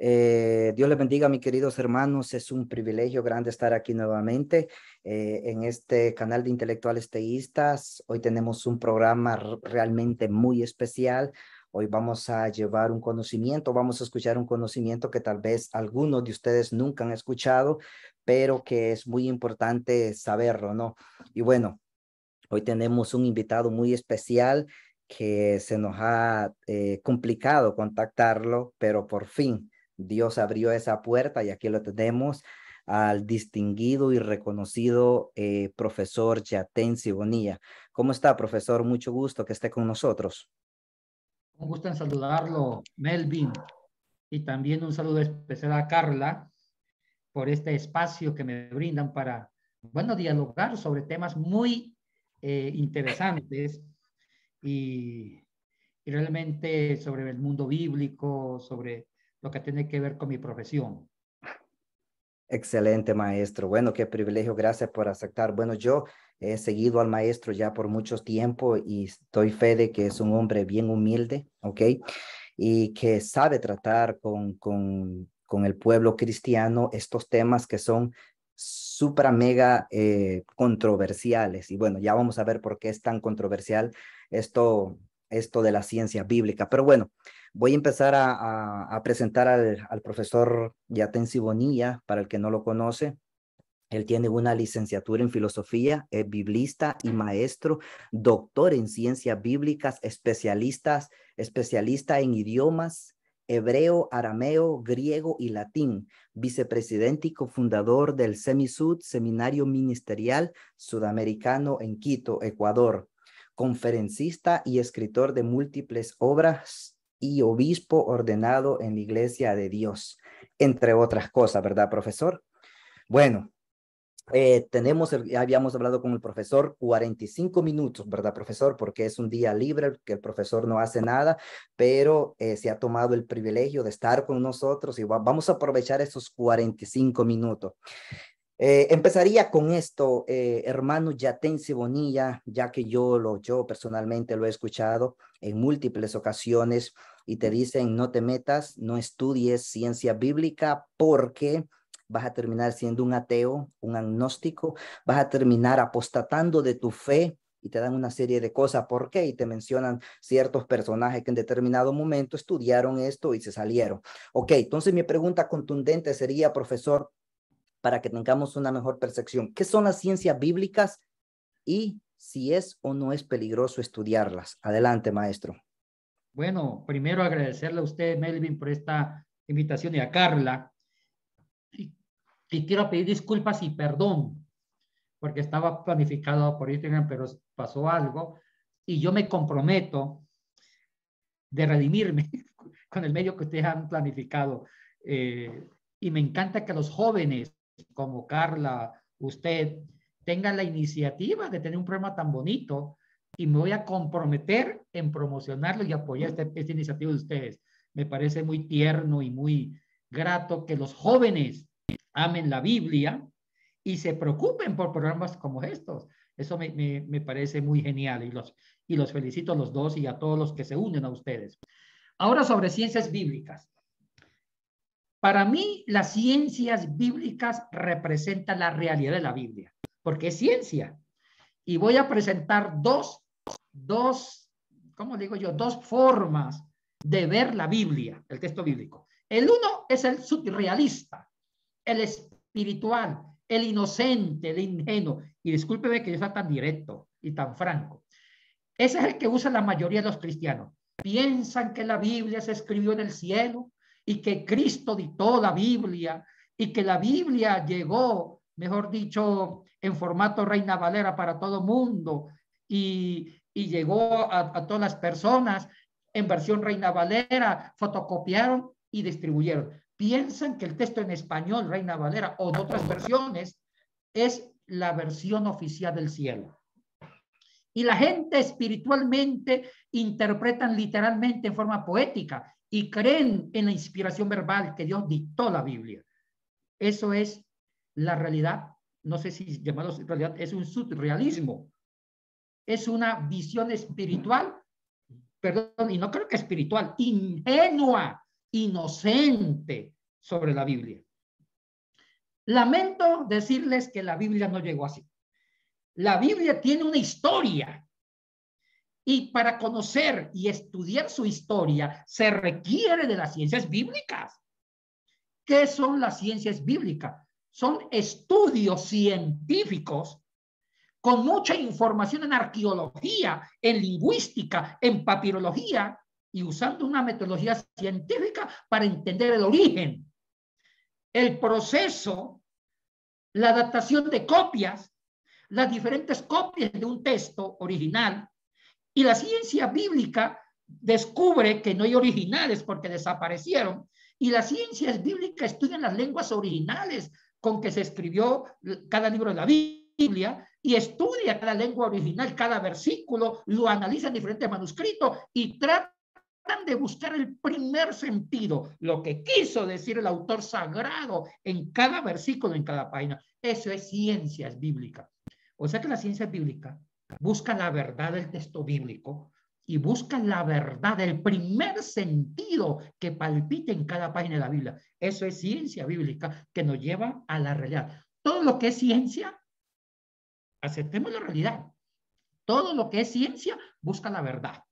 Dios les bendiga, mis queridos hermanos. Es un privilegio grande estar aquí nuevamente en este canal de intelectuales teístas. Hoy tenemos un programa realmente muy especial. Hoy vamos a llevar un conocimiento, vamos a escuchar un conocimiento que tal vez algunos de ustedes nunca han escuchado, pero que es muy importante saberlo, ¿no? Y bueno, hoy tenemos un invitado muy especial que se nos ha complicado contactarlo, pero por fin Dios abrió esa puerta y aquí lo tenemos al distinguido y reconocido profesor Yatensi Bonilla. ¿Cómo está, profesor? Mucho gusto que esté con nosotros. Un gusto en saludarlo, Melvin, y también un saludo especial a Carla por este espacio que me brindan para, bueno, dialogar sobre temas muy interesantes y, y realmente sobre el mundo bíblico, sobre lo que tiene que ver con mi profesión. Excelente, maestro. Bueno, qué privilegio. Gracias por aceptar. Bueno, yo he seguido al maestro ya por mucho tiempo y estoy fe de que es un hombre bien humilde, ¿ok? Y que sabe tratar con el pueblo cristiano estos temas que son supra mega controversiales. Y bueno, ya vamos a ver por qué es tan controversial esto de la ciencia bíblica. Pero bueno, voy a empezar a presentar al profesor Yatensi Bonilla, para el que no lo conoce. Él tiene una licenciatura en filosofía, es biblista y maestro, doctor en ciencias bíblicas, especialista en idiomas hebreo, arameo, griego y latín, vicepresidente y cofundador del SEMISUD, Seminario Ministerial Sudamericano en Quito, Ecuador, conferencista y escritor de múltiples obras y obispo ordenado en la Iglesia de Dios, entre otras cosas, ¿verdad, profesor? Bueno, ya habíamos hablado con el profesor 45 minutos, ¿verdad, profesor? Porque es un día libre, que el profesor no hace nada, pero se ha tomado el privilegio de estar con nosotros y vamos a aprovechar esos 45 minutos. Empezaría con esto, hermano Yatensi Bonilla, ya que yo personalmente lo he escuchado en múltiples ocasiones y te dicen no te metas, no estudies ciencia bíblica porque vas a terminar siendo un ateo, un agnóstico, vas a terminar apostatando de tu fe y te dan una serie de cosas. ¿Por qué? Y te mencionan ciertos personajes que en determinado momento estudiaron esto y se salieron. Ok, entonces mi pregunta contundente sería, profesor, para que tengamos una mejor percepción. ¿Qué son las ciencias bíblicas y si es o no es peligroso estudiarlas? Adelante, maestro. Bueno, primero agradecerle a usted, Melvin, por esta invitación y a Carla. Y, y quiero pedir disculpas y perdón porque estaba planificado por Instagram, pero pasó algo y yo me comprometo de redimirme con el medio que ustedes han planificado. Y me encanta que los jóvenes como Carla, usted, tengan la iniciativa de tener un programa tan bonito y me voy a comprometer en promocionarlo y apoyar esta iniciativa de ustedes. Me parece muy tierno y muy grato que los jóvenes amen la Biblia y se preocupen por programas como estos. Eso me parece muy genial y los felicito a los dos y a todos los que se unen a ustedes. Ahora sobre ciencias bíblicas. Para mí, las ciencias bíblicas representan la realidad de la Biblia, porque es ciencia. Y voy a presentar ¿cómo digo yo? Dos formas de ver la Biblia, el texto bíblico. El uno es el surrealista, el espiritual, el inocente, el ingenuo. Y discúlpeme que yo sea tan directo y tan franco. Ese es el que usa la mayoría de los cristianos. Piensan que la Biblia se escribió en el cielo y que Cristo dictó la Biblia y que la Biblia llegó, mejor dicho, en formato Reina Valera para todo mundo y llegó a todas las personas en versión Reina Valera, fotocopiaron y distribuyeron. Piensan que el texto en español, Reina Valera, o de otras versiones, es la versión oficial del cielo. Y la gente espiritualmente interpretan literalmente en forma poética y creen en la inspiración verbal que Dios dictó la Biblia. Eso es la realidad. No sé si llamarlo realidad, es un surrealismo. Es una visión espiritual, perdón, y no creo que espiritual, ingenua, inocente, sobre la Biblia. Lamento decirles que la Biblia no llegó así. La Biblia tiene una historia y para conocer y estudiar su historia se requiere de las ciencias bíblicas. ¿Qué son las ciencias bíblicas? Son estudios científicos con mucha información en arqueología, en lingüística, en papirología y usando una metodología científica para entender el origen, el proceso, la adaptación de copias, las diferentes copias de un texto original. Y la ciencia bíblica descubre que no hay originales porque desaparecieron. Y las ciencias bíblicas estudian las lenguas originales con que se escribió cada libro de la Biblia y estudia cada lengua original, cada versículo, lo analiza en diferentes manuscritos y tratan de buscar el primer sentido, lo que quiso decir el autor sagrado en cada versículo, en cada página. Eso es ciencias bíblicas. O sea que la ciencia bíblica busca la verdad del texto bíblico y busca la verdad del primer sentido que palpite en cada página de la Biblia. Eso es ciencia bíblica que nos lleva a la realidad. Todo lo que es ciencia, aceptemos la realidad. Todo lo que es ciencia busca la verdad.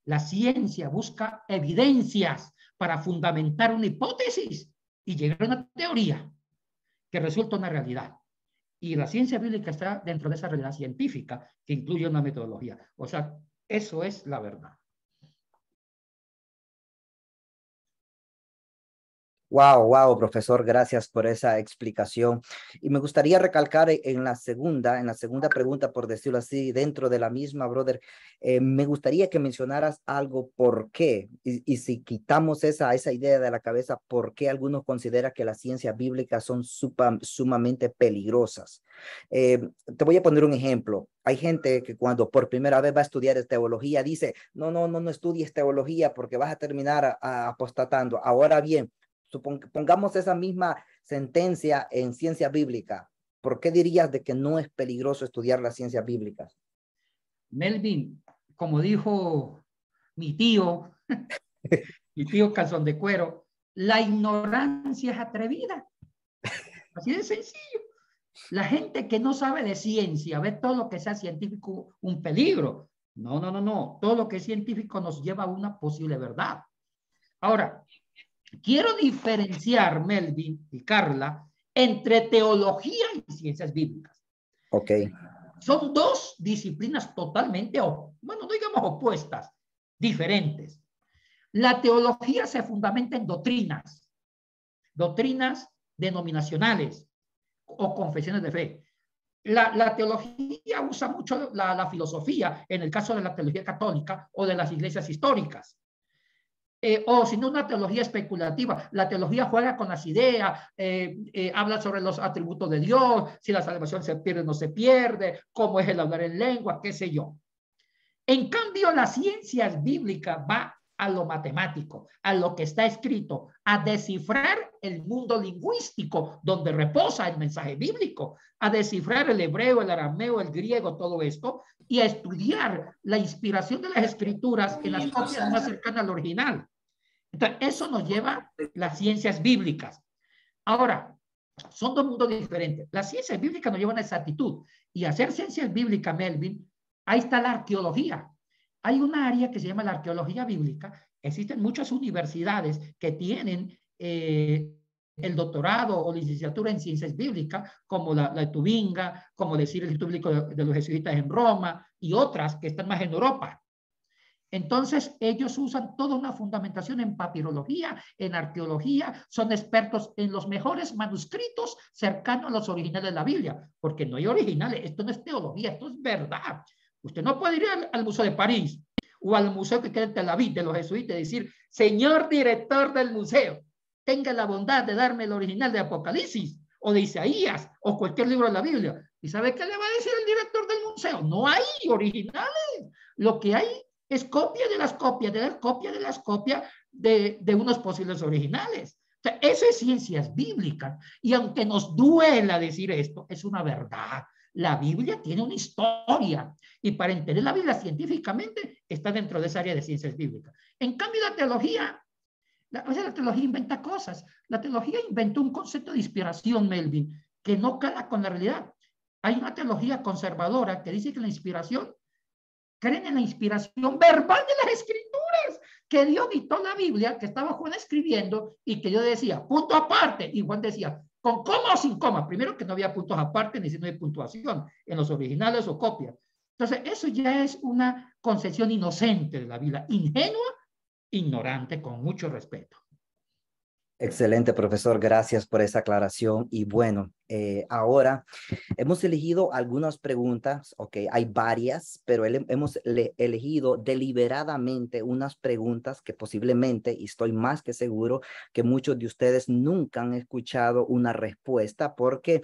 La ciencia busca evidencias para fundamentar una hipótesis y llegar a una teoría que resulta una realidad. Y la ciencia bíblica está dentro de esa realidad científica que incluye una metodología. O sea, eso es la verdad. Wow, profesor, gracias por esa explicación. Y me gustaría recalcar en la segunda pregunta, por decirlo así, dentro de la misma, brother, me gustaría que mencionaras algo, por qué, y si quitamos esa idea de la cabeza, por qué algunos consideran que las ciencias bíblicas son sumamente peligrosas. Te voy a poner un ejemplo. Hay gente que cuando por primera vez va a estudiar teología dice, no estudies teología porque vas a terminar apostatando. Ahora bien, pongamos esa misma sentencia en ciencia bíblica. ¿Por qué dirías de que no es peligroso estudiar las ciencias bíblicas? Melvin, como dijo mi tío, mi tío calzón de cuero, la ignorancia es atrevida. Así de sencillo. La gente que no sabe de ciencia ve todo lo que sea científico un peligro. No. Todo lo que es científico nos lleva a una posible verdad. Ahora, quiero diferenciar, Melvin y Carla, entre teología y ciencias bíblicas. Ok. Son dos disciplinas totalmente, bueno, digamos opuestas, diferentes. La teología se fundamenta en doctrinas denominacionales o confesiones de fe. La teología usa mucho la filosofía, en el caso de la teología católica o de las iglesias históricas. O si no, una teología especulativa. La teología juega con las ideas, habla sobre los atributos de Dios, si la salvación se pierde o no se pierde, cómo es el hablar en lengua, qué sé yo. En cambio, las ciencias bíblicas va a lo matemático, a lo que está escrito, a descifrar el mundo lingüístico donde reposa el mensaje bíblico, a descifrar el hebreo, el arameo, el griego, todo esto, y a estudiar la inspiración de las escrituras en las copias más cercanas al original. Entonces, eso nos lleva a las ciencias bíblicas. Ahora, son dos mundos diferentes. Las ciencias bíblicas nos llevan a esa actitud. Y hacer ciencias bíblicas, Melvin, ahí está la arqueología. Hay una área que se llama la arqueología bíblica. Existen muchas universidades que tienen el doctorado o licenciatura en ciencias bíblicas, como la de Tubinga, como decir el Instituto Bíblico de los Jesuitas en Roma y otras que están más en Europa. Entonces, ellos usan toda una fundamentación en papirología, en arqueología, son expertos en los mejores manuscritos cercanos a los originales de la Biblia, porque no hay originales, esto no es teología, esto es verdad. Usted no puede ir al Museo de París o al museo que queda en Tel Aviv de los jesuitas y decir, señor director del museo, tenga la bondad de darme el original de Apocalipsis o de Isaías o cualquier libro de la Biblia. ¿Y sabe qué le va a decir el director del museo? No hay originales. Lo que hay es copia de las copias, de las copias, de las copias de unos posibles originales. O sea, eso es ciencias bíblicas. Y aunque nos duela decir esto, es una verdad. La Biblia tiene una historia. Y para entender la Biblia científicamente está dentro de esa área de ciencias bíblicas. En cambio, la O sea, la teología inventa cosas. La teología inventó un concepto de inspiración, Melvin, que no cala con la realidad. Hay una teología conservadora que dice que la inspiración, creen en la inspiración verbal de las escrituras, que Dios dictó la Biblia, que estaba Juan escribiendo y que yo decía, punto aparte, y Juan decía, con coma o sin coma. Primero que no había puntos aparte ni signo de puntuación en los originales o copias. Entonces, eso ya es una concepción inocente de la Biblia, ingenua, ignorante, con mucho respeto. Excelente, profesor. Gracias por esa aclaración. Y bueno, ahora hemos elegido algunas preguntas, ok, hay varias, pero hemos elegido deliberadamente unas preguntas que posiblemente, y estoy más que seguro, que muchos de ustedes nunca han escuchado una respuesta porque...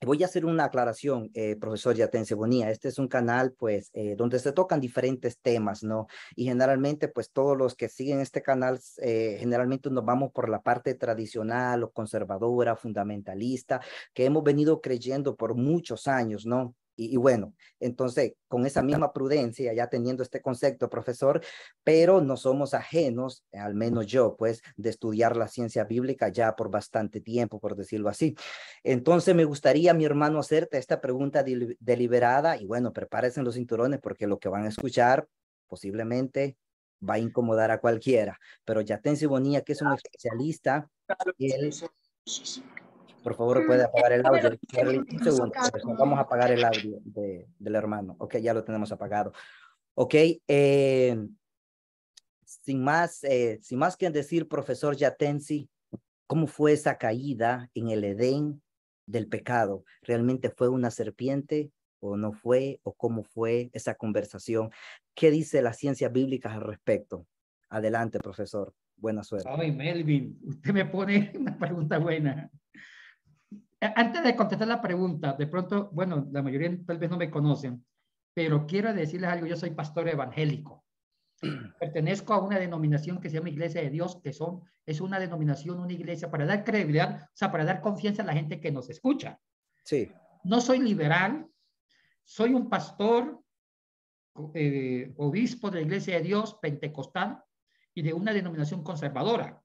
voy a hacer una aclaración, profesor Yatense Bonilla. Este es un canal, pues, donde se tocan diferentes temas, ¿no? Y generalmente, pues, todos los que siguen este canal, generalmente nos vamos por la parte tradicional o conservadora, fundamentalista, que hemos venido creyendo por muchos años, ¿no? Y bueno, entonces, con esa misma prudencia, ya teniendo este concepto, profesor, pero no somos ajenos, al menos yo, pues, de estudiar la ciencia bíblica ya por bastante tiempo, por decirlo así. Entonces me gustaría, mi hermano, hacerte esta pregunta deliberada y bueno, prepárense los cinturones porque lo que van a escuchar posiblemente va a incomodar a cualquiera. Pero Yatensi Bonilla, que es un especialista, él, por favor, puede apagar el audio. Charlie, un segundo, profesor, vamos a apagar el audio del hermano. Ok, ya lo tenemos apagado. Ok, sin más que decir, profesor Yatensi, ¿cómo fue esa caída en el Edén del pecado? ¿Realmente fue una serpiente o no fue? ¿O cómo fue esa conversación? ¿Qué dice la ciencia bíblica al respecto? Adelante, profesor. Buena suerte. Ay, Melvin, usted me pone una pregunta buena. Antes de contestar la pregunta, de pronto, bueno, la mayoría tal vez no me conocen, pero quiero decirles algo. Yo soy pastor evangélico. Pertenezco a una denominación que se llama Iglesia de Dios, que es una denominación, una iglesia para dar credibilidad, o sea, para dar confianza a la gente que nos escucha. Sí. No soy liberal, soy un pastor, obispo de la Iglesia de Dios pentecostal y de una denominación conservadora,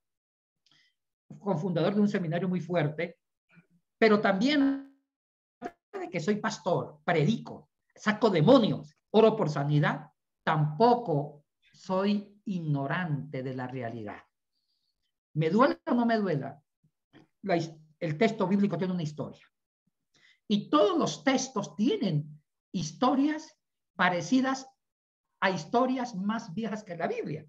cofundador de un seminario muy fuerte, pero también de que soy pastor, predico, saco demonios, oro por sanidad, tampoco soy ignorante de la realidad. ¿Me duela o no me duela? El texto bíblico tiene una historia. Y todos los textos tienen historias parecidas a historias más viejas que la Biblia.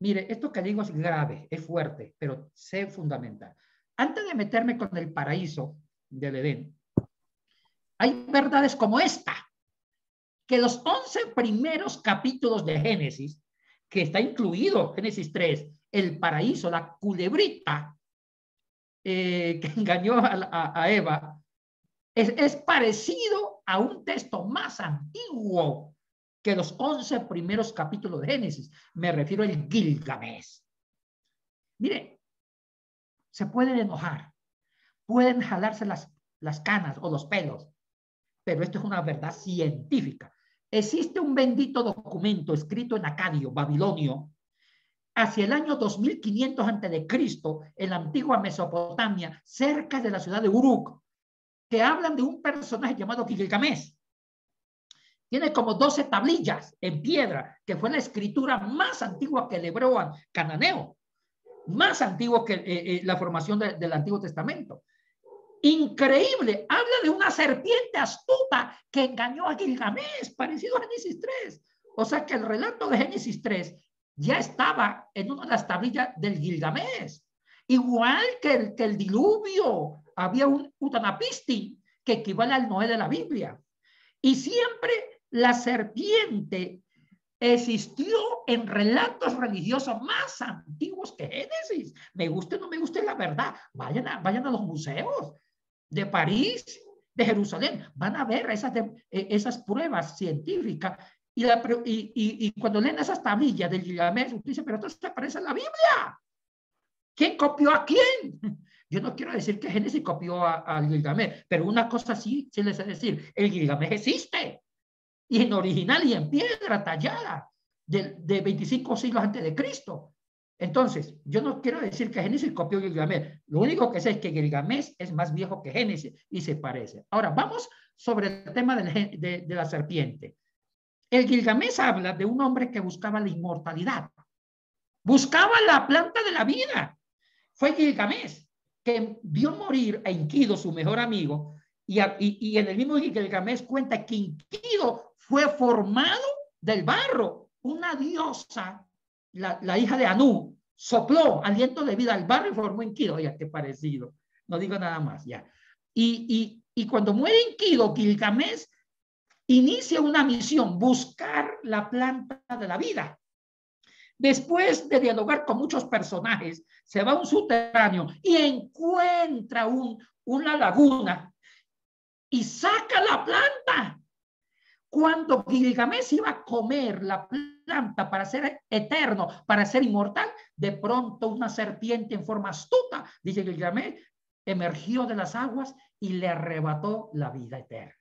Mire, esto que digo es grave, es fuerte, pero sé fundamental. Antes de meterme con el paraíso del Edén, hay verdades como esta, que los 11 primeros capítulos de Génesis, que está incluido Génesis 3, el paraíso, la culebrita que engañó a Eva, es parecido a un texto más antiguo que los 11 primeros capítulos de Génesis. Me refiero al Gilgamesh. Mire, se pueden enojar, pueden jalarse las canas o los pelos, pero esto es una verdad científica. Existe un bendito documento escrito en acadio, babilonio, hacia el año 2500 a.C., en la antigua Mesopotamia, cerca de la ciudad de Uruk, que hablan de un personaje llamado Gilgamesh. Tiene como 12 tablillas en piedra, que fue la escritura más antigua que el hebreo cananeo, más antiguo que la formación del Antiguo Testamento. Increíble, habla de una serpiente astuta que engañó a Gilgamesh, parecido a Génesis 3. O sea que el relato de Génesis 3 ya estaba en una de las tablillas del Gilgamesh. Igual que el diluvio, había un Utanapisti que equivale al Noé de la Biblia. Y siempre la serpiente existió en relatos religiosos más antiguos que Génesis. Me guste o no me guste la verdad, vayan a los museos de París, de Jerusalén, van a ver esas pruebas científicas y cuando leen esas tablillas del Gilgamesh, usted dice, pero esto se parece a la Biblia. ¿Quién copió a quién? Yo no quiero decir que Génesis copió al Gilgamesh, pero una cosa sí les he decir, el Gilgamesh existe, y en original y en piedra tallada. de 25 siglos antes de Cristo. Entonces, yo no quiero decir que Génesis copió Gilgamesh. Lo único que sé es que Gilgamesh es más viejo que Génesis y se parece. Ahora, vamos sobre el tema de la serpiente. El Gilgamesh habla de un hombre que buscaba la inmortalidad. Buscaba la planta de la vida. Fue Gilgamesh que vio morir a Enkidu, su mejor amigo, y en el mismo Gilgamesh cuenta que Enkidu fue formado del barro. Una diosa, la hija de Anu, sopló aliento de vida al barro y formó Enkidu. Oiga, qué parecido. No digo nada más, ya. Y cuando muere Enkidu, Gilgamesh inicia una misión, buscar la planta de la vida. Después de dialogar con muchos personajes, se va a un subterráneo y encuentra una laguna y saca la planta. Cuando Gilgamesh iba a comer la planta para ser eterno, para ser inmortal, de pronto una serpiente en forma astuta, dice Gilgamesh, emergió de las aguas y le arrebató la vida eterna.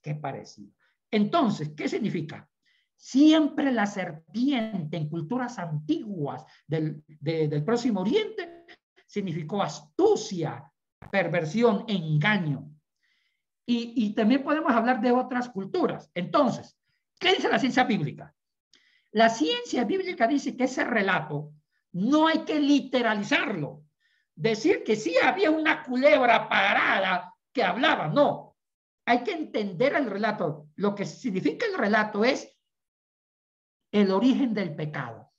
Qué parecido. Entonces, ¿qué significa? Siempre la serpiente en culturas antiguas del Próximo Oriente significó astucia, perversión, engaño. Y también podemos hablar de otras culturas. Entonces, ¿qué dice la ciencia bíblica? La ciencia bíblica dice que ese relato no hay que literalizarlo. Decir que sí había una culebra parada que hablaba, no. Hay que entender el relato. Lo que significa el relato es el origen del pecado.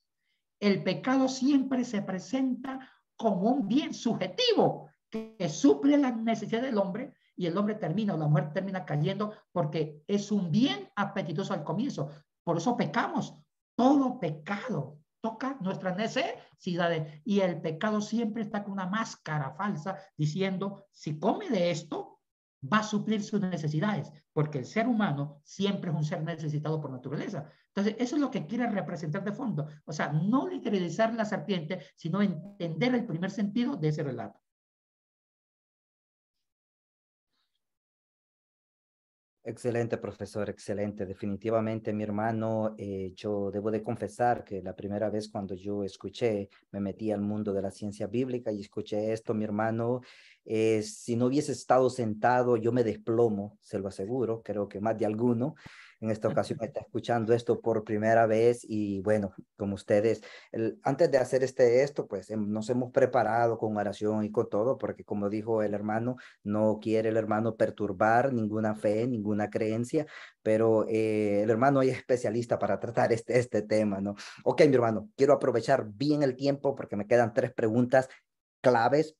El pecado siempre se presenta como un bien subjetivo que suple la necesidad del hombre y el hombre termina, o la mujer termina cayendo porque es un bien apetitoso al comienzo. Por eso pecamos. Todo pecado toca nuestras necesidades y el pecado siempre está con una máscara falsa diciendo, si come de esto, va a suplir sus necesidades, porque el ser humano siempre es un ser necesitado por naturaleza. Entonces, eso es lo que quiere representar de fondo. O sea, no literalizar la serpiente, sino entender el primer sentido de ese relato. Excelente, profesor, excelente. Definitivamente, mi hermano, yo debo de confesar que la primera vez cuando yo escuché, me metí al mundo de la ciencia bíblica y escuché esto, mi hermano, si no hubiese estado sentado, yo me desplomo, se lo aseguro, creo que más de alguno. En esta ocasión está escuchando esto por primera vez y bueno, como ustedes, antes de hacer esto, pues nos hemos preparado con oración y con todo, porque como dijo el hermano, no quiere el hermano perturbar ninguna fe, ninguna creencia, pero el hermano es especialista para tratar este tema, ¿no? Ok, mi hermano, quiero aprovechar bien el tiempo porque me quedan 3 preguntas claves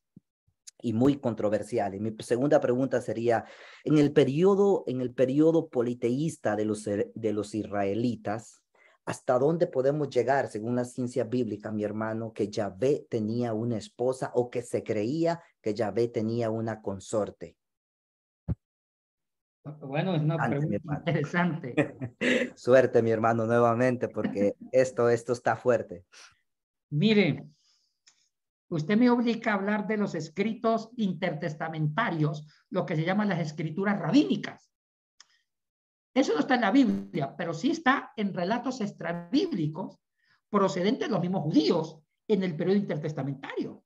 y muy controversiales. Mi segunda pregunta sería, en el periodo politeísta de los israelitas, ¿hasta dónde podemos llegar, según la ciencia bíblica, mi hermano, que Yahvé tenía una esposa o que se creía que Yahvé tenía una consorte? Bueno, es una pregunta interesante. Suerte, mi hermano, nuevamente, porque esto está fuerte. Mire, usted me obliga a hablar de los escritos intertestamentarios, lo que se llaman las escrituras rabínicas. Eso no está en la Biblia, pero sí está en relatos extrabíblicos procedentes de los mismos judíos en el periodo intertestamentario.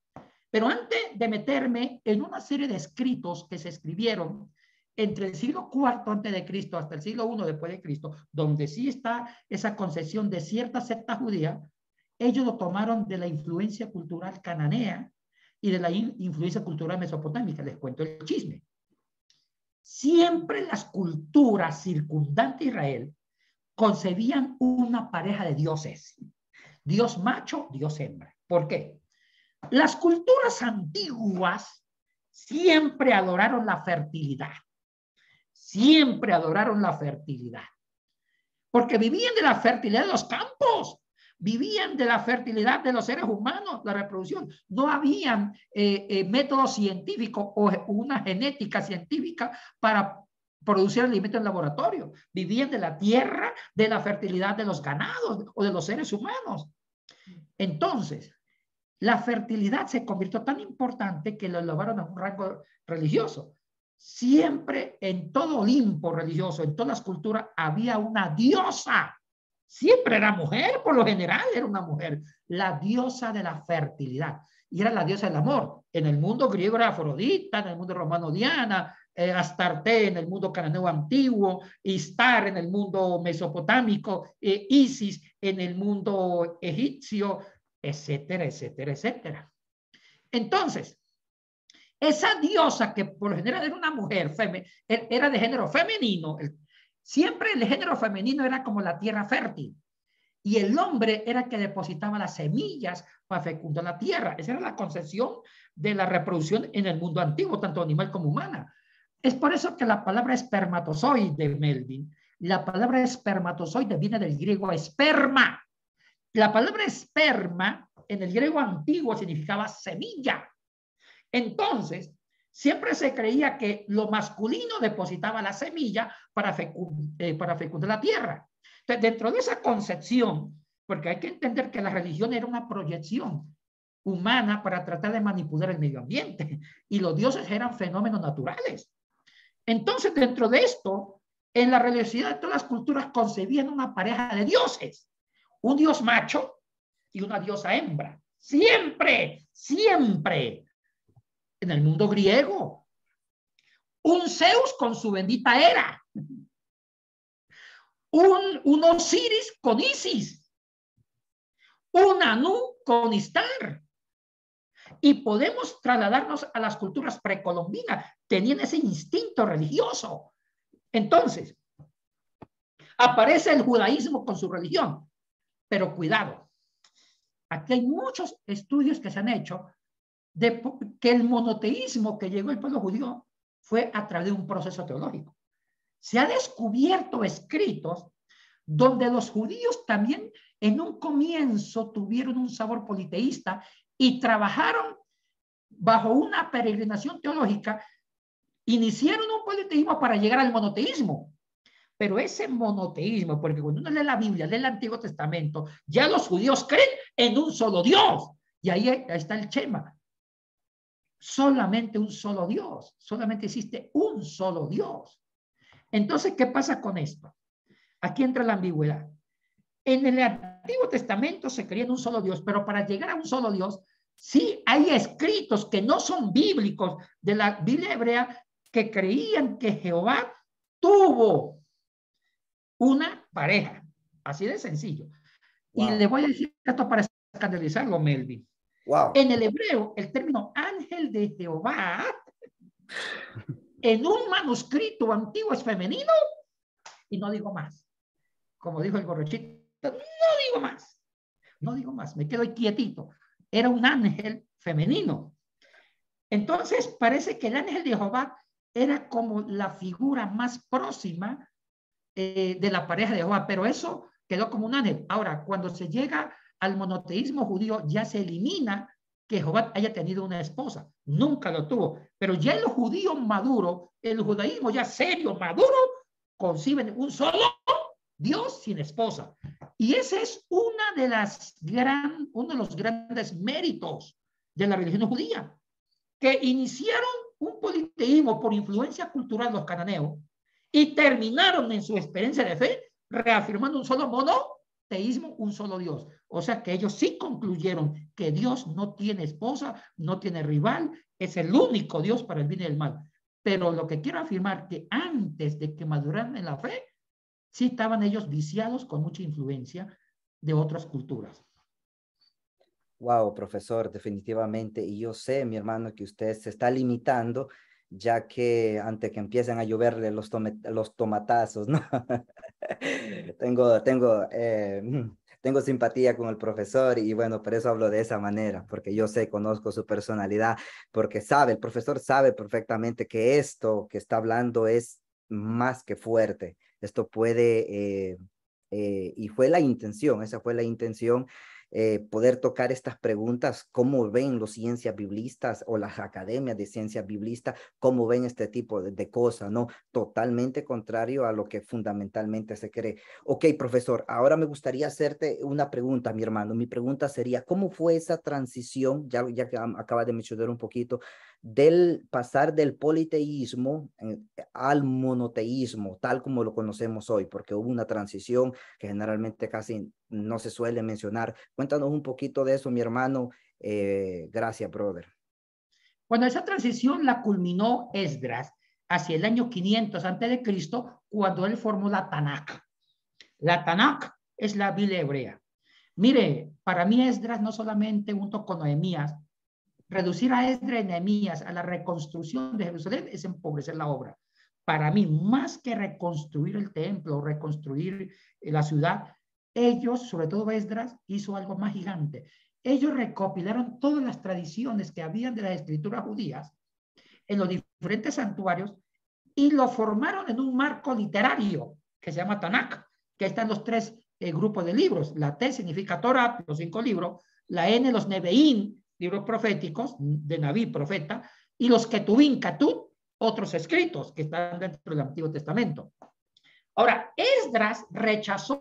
Pero antes de meterme en una serie de escritos que se escribieron entre el siglo IV antes de Cristo hasta el siglo I después de Cristo, donde sí está esa concesión de cierta secta judía, ellos lo tomaron de la influencia cultural cananea y de la influencia cultural mesopotámica. Les cuento el chisme. Siempre las culturas circundantes a Israel concebían una pareja de dioses. Dios macho, Dios hembra. ¿Por qué? Las culturas antiguas siempre adoraron la fertilidad. Siempre adoraron la fertilidad. Porque vivían de la fertilidad de los campos. Vivían de la fertilidad de los seres humanos, la reproducción. No habían métodos científicos o una genética científica para producir alimentos en laboratorio. Vivían de la tierra, de la fertilidad de los ganados o de los seres humanos. Entonces, la fertilidad se convirtió tan importante que lo elevaron a un rango religioso. Siempre en todo Olimpo religioso, en todas las culturas, había una diosa. siempre era mujer, por lo general era una mujer, la diosa de la fertilidad, y era la diosa del amor. En el mundo griego era Afrodita, en el mundo romano Diana, Astarte en el mundo cananeo antiguo, Istar en el mundo mesopotámico, Isis en el mundo egipcio, etcétera, etcétera, etcétera. Entonces, esa diosa que por lo general era una mujer, era de género femenino, siempre el género femenino era como la tierra fértil, y el hombre era el que depositaba las semillas para fecundar la tierra. Esa era la concepción de la reproducción en el mundo antiguo, tanto animal como humana. Es por eso que la palabra espermatozoide, Melvin, la palabra espermatozoide viene del griego esperma. La palabra esperma en el griego antiguo significaba semilla. Entonces, siempre se creía que lo masculino depositaba la semilla para fecundar la tierra. Entonces, dentro de esa concepción, porque hay que entender que la religión era una proyección humana para tratar de manipular el medio ambiente, y los dioses eran fenómenos naturales. Entonces, dentro de esto, en la religiosidad de todas las culturas concebían una pareja de dioses, un dios macho y una diosa hembra. Siempre, siempre. En el mundo griego, un Zeus con su bendita Hera, un Osiris con Isis, un Anu con Istar. Y podemos trasladarnos a las culturas precolombinas, tenían ese instinto religioso. Entonces, aparece el judaísmo con su religión, pero cuidado, aquí hay muchos estudios que se han hecho de que el monoteísmo que llegó el pueblo judío fue a través de un proceso teológico. Se ha descubierto escritos donde los judíos también en un comienzo tuvieron un sabor politeísta y trabajaron bajo una peregrinación teológica, iniciaron un politeísmo para llegar al monoteísmo. Pero ese monoteísmo, porque cuando uno lee la Biblia, lee el Antiguo Testamento, ya los judíos creen en un solo Dios. Y ahí está el chema. Solamente un solo Dios. Solamente existe un solo Dios. Entonces, ¿qué pasa con esto? Aquí entra la ambigüedad. En el Antiguo Testamento se creía en un solo Dios, pero para llegar a un solo Dios, sí hay escritos que no son bíblicos de la Biblia hebrea que creían que Jehová tuvo una pareja. Así de sencillo. Wow. Y le voy a decir esto para escandalizarlo, Melvin. Wow. En el hebreo, el término ángel de Jehová en un manuscrito antiguo es femenino, y no digo más. Como dijo el borrachito, no digo más. No digo más, me quedo quietito. Era un ángel femenino. Entonces parece que el ángel de Jehová era como la figura más próxima de la pareja de Jehová, pero eso quedó como un ángel. Ahora, cuando se llega al monoteísmo judío, ya se elimina que Jehová haya tenido una esposa. Nunca lo tuvo. Pero ya el judío maduro, el judaísmo ya serio, maduro, conciben un solo Dios sin esposa. Y ese es uno de los grandes méritos de la religión judía, que iniciaron un politeísmo por influencia cultural de los cananeos y terminaron en su experiencia de fe reafirmando un solo monoteísmo, un solo Dios. O sea que ellos sí concluyeron que Dios no tiene esposa, no tiene rival, es el único Dios para el bien y el mal. Pero lo que quiero afirmar que antes de que maduraran en la fe, sí estaban ellos viciados con mucha influencia de otras culturas. Wow, profesor, definitivamente. Y yo sé, mi hermano, que usted se está limitando, ya que antes que empiecen a lloverle los tomatazos, ¿no? Tengo simpatía con el profesor y bueno, por eso hablo de esa manera, porque yo sé, conozco su personalidad, porque el profesor sabe perfectamente que esto que está hablando es más que fuerte. Esto puede, y fue la intención, esa fue la intención. poder tocar estas preguntas, cómo ven los ciencias biblistas o las academias de ciencias biblistas, cómo ven este tipo de cosas, ¿no? Totalmente contrario a lo que fundamentalmente se cree. Ok, profesor, ahora me gustaría hacerte una pregunta, mi hermano. Mi pregunta sería, ¿cómo fue esa transición, ya que acaba de mencionar un poquito, del pasar del politeísmo al monoteísmo, tal como lo conocemos hoy? Porque hubo una transición que generalmente casi no se suele mencionar. Cuéntanos un poquito de eso, mi hermano. Gracias, brother. Bueno, esa transición la culminó Esdras hacia el año 500 antes de Cristo, cuando él formó la Tanakh. La Tanakh es la Biblia hebrea. Mire, para mí Esdras no solamente junto con Nehemías, reducir a Esdras y Nehemías a la reconstrucción de Jerusalén es empobrecer la obra. Para mí, más que reconstruir el templo, reconstruir la ciudad, ellos, sobre todo Esdras, hizo algo más gigante. Ellos recopilaron todas las tradiciones que habían de las escrituras judías en los diferentes santuarios y lo formaron en un marco literario que se llama Tanakh, que están los tres grupos de libros. La T significa Torah, los 5 libros, la N, los Nebeín, libros proféticos, de Naví, profeta, y los Ketubín, Katub, otros escritos que están dentro del Antiguo Testamento. Ahora, Esdras rechazó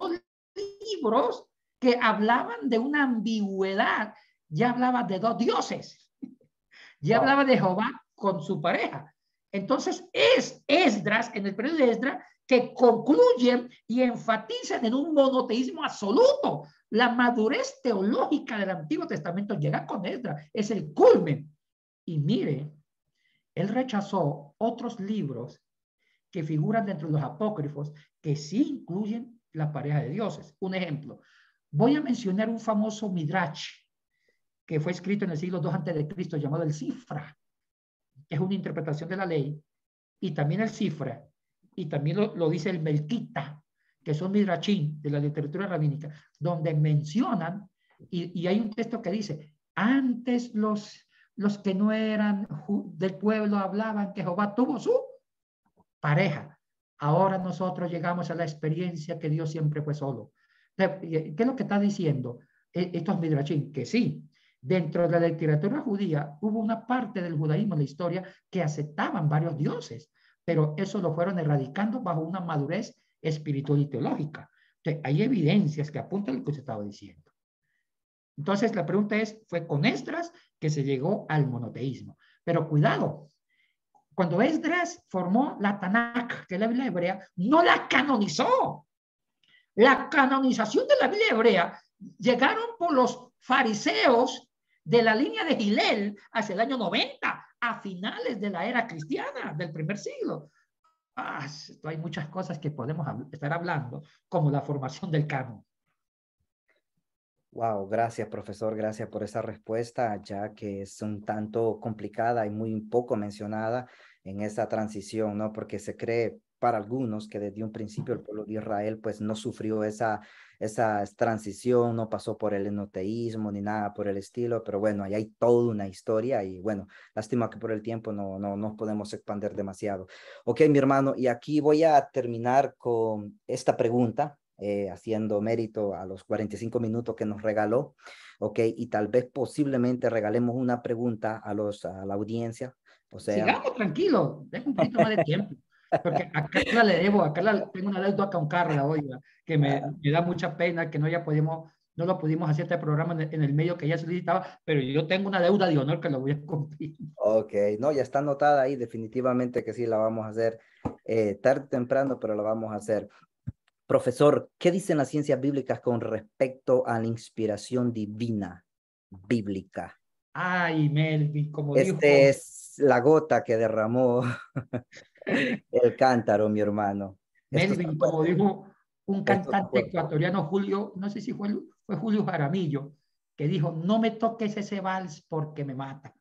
libros que hablaban de una ambigüedad, ya hablaba de 2 dioses, ya Wow. hablaba de Jehová con su pareja. Entonces es Esdras, en el periodo de Esdras, que concluyen y enfatizan en un monoteísmo absoluto. La madurez teológica del Antiguo Testamento llega con Esdras, es el culmen. Y mire, él rechazó otros libros que figuran dentro de los apócrifos que sí incluyen la pareja de dioses. Un ejemplo, voy a mencionar un famoso Midrash que fue escrito en el siglo II antes de Cristo, llamado el Sifra, que es una interpretación de la ley, y también el Sifra, y también lo dice el Melquita, que son midrashim de la literatura rabínica, donde mencionan, y hay un texto que dice, antes los que no eran del pueblo hablaban que Jehová tuvo su pareja. Ahora nosotros llegamos a la experiencia que Dios siempre fue solo. ¿Qué es lo que está diciendo estos midrashim? Que sí, dentro de la literatura judía hubo una parte del judaísmo en la historia que aceptaban varios dioses, pero eso lo fueron erradicando bajo una madurez espiritual y teológica. Entonces, hay evidencias que apuntan a lo que usted estaba diciendo. Entonces, la pregunta es, ¿fue con Esdras que se llegó al monoteísmo? Pero cuidado, cuando Esdras formó la Tanakh, que es la Biblia hebrea, no la canonizó. La canonización de la Biblia hebrea llegaron por los fariseos de la línea de Gilel hacia el año 90, a finales de la era cristiana del primer siglo. Hay muchas cosas que podemos estar hablando, como la formación del canon. Wow, gracias, profesor. Gracias por esa respuesta, ya que es un tanto complicada y muy poco mencionada en esa transición, ¿no? Porque se cree para algunos que desde un principio el pueblo de Israel pues no sufrió esa transición, no pasó por el enoteísmo ni nada por el estilo, pero bueno, ahí hay toda una historia y bueno, lástima que por el tiempo no podemos expandir demasiado. Ok, mi hermano, y aquí voy a terminar con esta pregunta haciendo mérito a los 45 minutos que nos regaló, ¿ok? Y tal vez posiblemente regalemos una pregunta a la audiencia, o sea... Sigamos tranquilos, deja un poquito más de tiempo, porque a Carla le debo, a Carla tengo una deuda con Carla, oiga, que me da mucha pena que no lo pudimos hacer este programa en el medio que ella solicitaba, pero yo tengo una deuda de honor que lo voy a cumplir. Ok, no, ya está anotada ahí, definitivamente que sí, la vamos a hacer tarde o temprano, pero la vamos a hacer. Profesor, ¿qué dicen las ciencias bíblicas con respecto a la inspiración divina bíblica? Ay, Melvin, como Este dijo es la gota que derramó el cántaro, mi hermano. Esto está Melvin, como fuerte, dijo un esto está cantante fuerte. ecuatoriano, Julio, no sé si fue Julio Jaramillo, que dijo, no me toques ese vals porque me mata.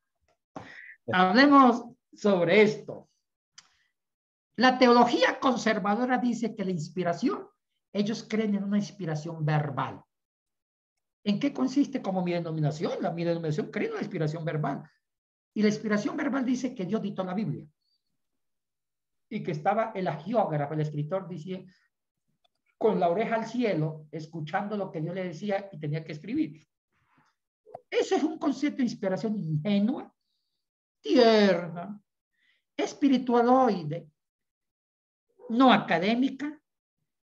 Hablemos sobre esto. La teología conservadora dice que la inspiración, ellos creen en una inspiración verbal. ¿En qué consiste como mi denominación? Mi denominación cree en una inspiración verbal. Y la inspiración verbal dice que Dios dictó la Biblia. Y que estaba el agiógrafo, el escritor, dice, con la oreja al cielo, escuchando lo que Dios le decía y tenía que escribir. Eso es un concepto de inspiración ingenua, tierna, espiritualoide, no académica,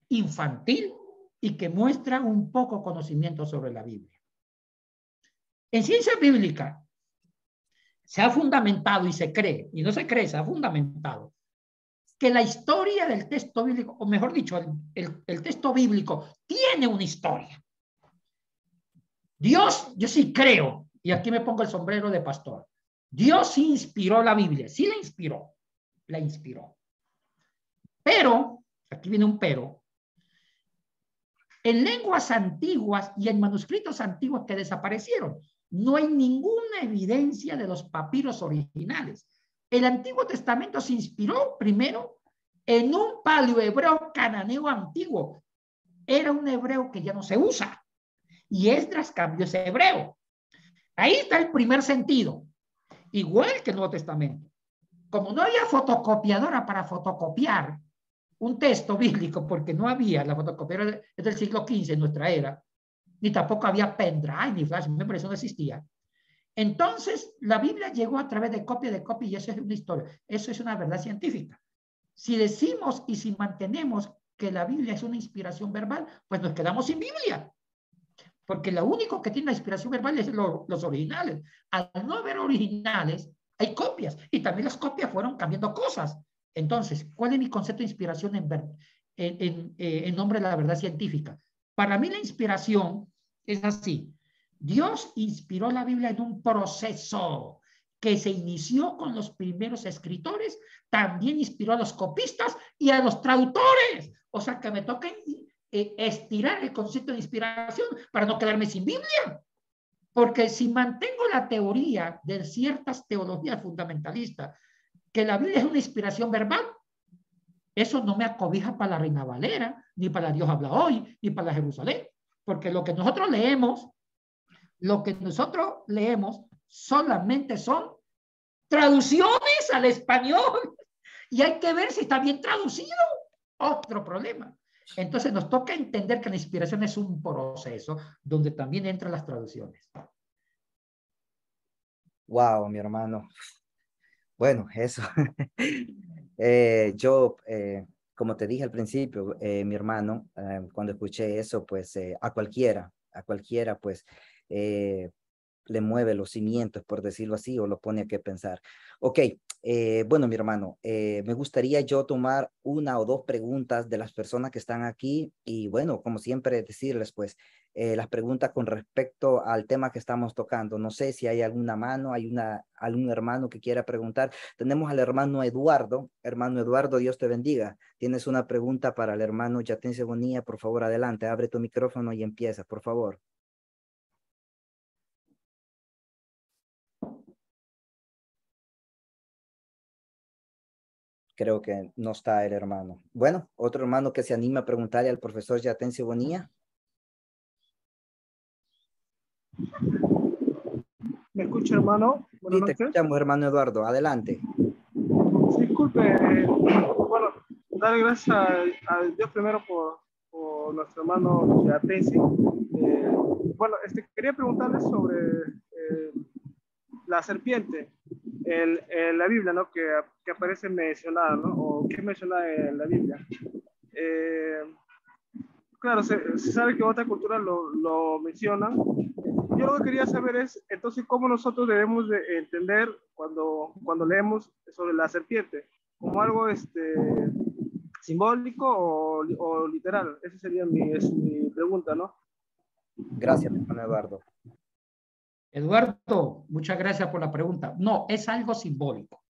infantil y que muestra un poco conocimiento sobre la Biblia. En ciencia bíblica se ha fundamentado y se cree, y no se cree, se ha fundamentado, que la historia del texto bíblico, o mejor dicho, el texto bíblico tiene una historia. Dios, yo sí creo, y aquí me pongo el sombrero de pastor, Dios inspiró la Biblia, sí la inspiró. Pero, aquí viene un pero, en lenguas antiguas y en manuscritos antiguos que desaparecieron, no hay ninguna evidencia de los papiros originales. El Antiguo Testamento se inspiró primero en un paleohebreo cananeo antiguo. Era un hebreo que ya no se usa. Y Esdras cambió ese hebreo. Ahí está el primer sentido. Igual que el Nuevo Testamento. Como no había fotocopiadora para fotocopiar un texto bíblico, porque no había, la fotocopiadora es del siglo XV en nuestra era, ni tampoco había pendrive, ni flash memory, eso no existía. Entonces, la Biblia llegó a través de copia, y eso es una historia, eso es una verdad científica. Si decimos y si mantenemos que la Biblia es una inspiración verbal, pues nos quedamos sin Biblia. Porque lo único que tiene la inspiración verbal es los originales. Al no haber originales, hay copias. Y también las copias fueron cambiando cosas. Entonces, ¿cuál es mi concepto de inspiración en nombre de la verdad científica? Para mí la inspiración es así. Dios inspiró la Biblia en un proceso que se inició con los primeros escritores, también inspiró a los copistas y a los traductores. O sea que me toca estirar el concepto de inspiración para no quedarme sin Biblia. Porque si mantengo la teoría de ciertas teologías fundamentalistas, que la Biblia es una inspiración verbal, eso no me acobija para la Reina Valera, ni para Dios habla hoy, ni para la Jerusalén. Porque lo que nosotros leemos solamente son traducciones al español. Y hay que ver si está bien traducido. Otro problema. Entonces nos toca entender que la inspiración es un proceso donde también entran las traducciones. Wow, mi hermano. Bueno, eso. Yo, como te dije al principio, mi hermano, cuando escuché eso, pues a cualquiera, pues le mueve los cimientos, por decirlo así, o lo pone a qué pensar. Ok, bueno, mi hermano, me gustaría yo tomar una o dos preguntas de las personas que están aquí y bueno, como siempre decirles, pues, las preguntas con respecto al tema que estamos tocando. No sé si hay alguna mano, algún hermano que quiera preguntar. Tenemos al hermano Eduardo. Hermano Eduardo, Dios te bendiga. Tienes una pregunta para el hermano Yatense Bonilla, por favor, adelante, abre tu micrófono y empieza, por favor. Creo que no está el hermano. Bueno, otro hermano que se anime a preguntarle al profesor Yatense Bonilla. ¿Me escucha, hermano? Buenas Sí, te noches. escuchamos, hermano Eduardo. Adelante. Sí, disculpe, bueno, dar gracias a Dios primero por nuestro hermano Yatensi. Bueno, quería preguntarle sobre la serpiente en la Biblia, ¿no? Que aparece mencionada, ¿no? O que menciona en la Biblia. Claro, se sabe que otra cultura lo menciona. Yo lo que quería saber es, entonces, cómo nosotros debemos de entender cuando leemos sobre la serpiente, como algo simbólico o literal. Esa sería mi pregunta, ¿no? Gracias, hermano Eduardo. Eduardo, muchas gracias por la pregunta. No, es algo simbólico.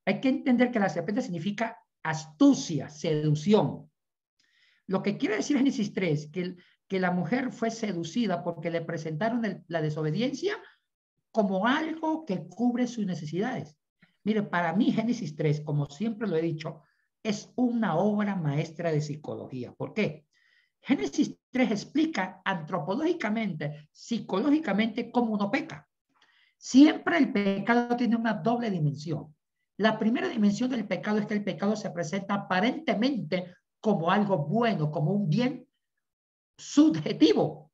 Hay que entender que la serpiente significa astucia, seducción. Lo que quiere decir Génesis 3, que la mujer fue seducida porque le presentaron la desobediencia como algo que cubre sus necesidades. Mire, para mí Génesis 3, como siempre lo he dicho, es una obra maestra de psicología. ¿Por qué? Génesis 3 explica antropológicamente, psicológicamente, cómo uno peca. Siempre el pecado tiene una doble dimensión. La primera dimensión del pecado es que el pecado se presenta aparentemente como algo bueno, como un bien subjetivo,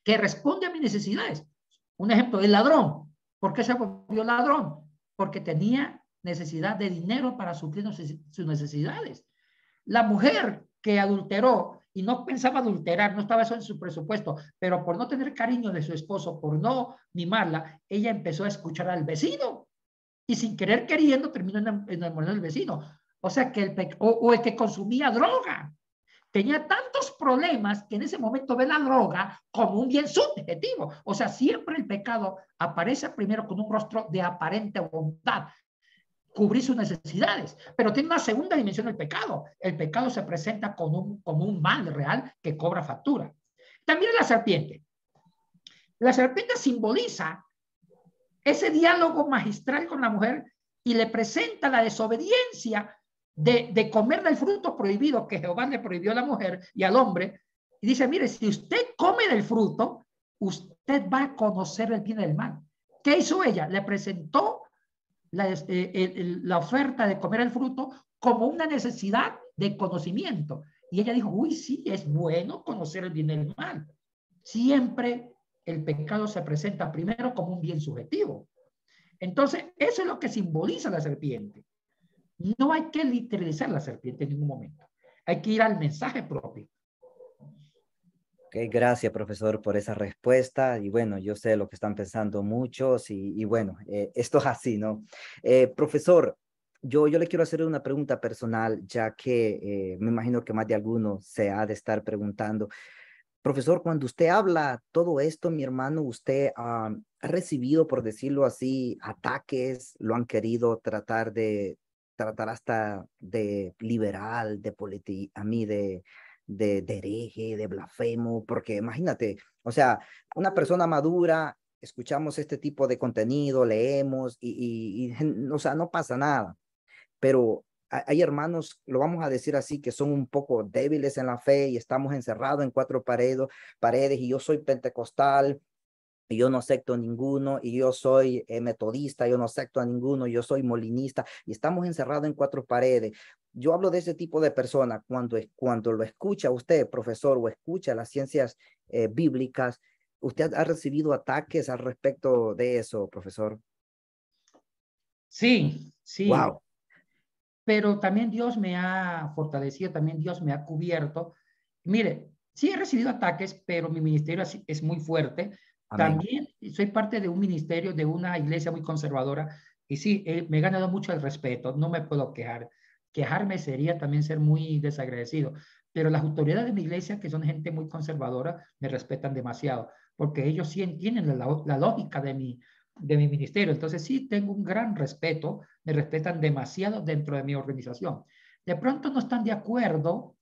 que responde a mis necesidades. Un ejemplo, el ladrón. ¿Por qué se volvió ladrón? Porque tenía necesidad de dinero para suplir sus necesidades. La mujer que adulteró y no pensaba adulterar, no estaba eso en su presupuesto, pero por no tener cariño de su esposo, por no mimarla, ella empezó a escuchar al vecino y sin querer queriendo terminó enamorando del vecino. O sea que o el que consumía droga tenía tantos problemas que en ese momento ve la droga como un bien subjetivo. O sea, siempre el pecado aparece primero con un rostro de aparente bondad, cubrir sus necesidades, pero tiene una segunda dimensión del pecado. El pecado se presenta como un mal real que cobra factura. También la serpiente. La serpiente simboliza ese diálogo magistral con la mujer y le presenta la desobediencia de comer del fruto prohibido que Jehová le prohibió a la mujer y al hombre. Y dice, mire, si usted come del fruto, usted va a conocer el bien y el mal. ¿Qué hizo ella? Le presentó la oferta de comer el fruto como una necesidad de conocimiento. Y ella dijo, uy, sí, es bueno conocer el bien y el mal. Siempre el pecado se presenta primero como un bien subjetivo. Entonces, eso es lo que simboliza la serpiente. No hay que literalizar la serpiente en ningún momento. Hay que ir al mensaje propio. Ok, gracias, profesor, por esa respuesta. Y bueno, yo sé lo que están pensando muchos y bueno, esto es así, ¿no? Profesor, yo le quiero hacer una pregunta personal, ya que me imagino que más de alguno se ha de estar preguntando. Profesor, cuando usted habla todo esto, mi hermano, usted ha recibido, por decirlo así, ataques, lo han querido tratar hasta de liberal, a mí de hereje, de blasfemo, porque imagínate, o sea, una persona madura, escuchamos este tipo de contenido, leemos o sea, no pasa nada, pero hay hermanos, lo vamos a decir así, que son un poco débiles en la fe y estamos encerrados en cuatro paredes y yo soy pentecostal y yo no acepto ninguno y yo soy metodista, yo no acepto a ninguno, yo soy molinista y estamos encerrados en cuatro paredes. Yo hablo de ese tipo de personas cuando lo escucha usted, profesor, o escucha las ciencias bíblicas. ¿Usted ha recibido ataques al respecto de eso, profesor? Sí, sí, Wow. pero también Dios me ha fortalecido, también Dios me ha cubierto. Mire, sí he recibido ataques, pero mi ministerio es muy fuerte. Amén. También soy parte de un ministerio, de una iglesia muy conservadora, y sí, me he ganado mucho el respeto, no me puedo quejar. Quejarme sería también ser muy desagradecido, pero las autoridades de mi iglesia, que son gente muy conservadora, me respetan demasiado, porque ellos sí entienden la lógica de mi ministerio. Entonces sí tengo un gran respeto, me respetan demasiado dentro de mi organización. De pronto no están de acuerdo,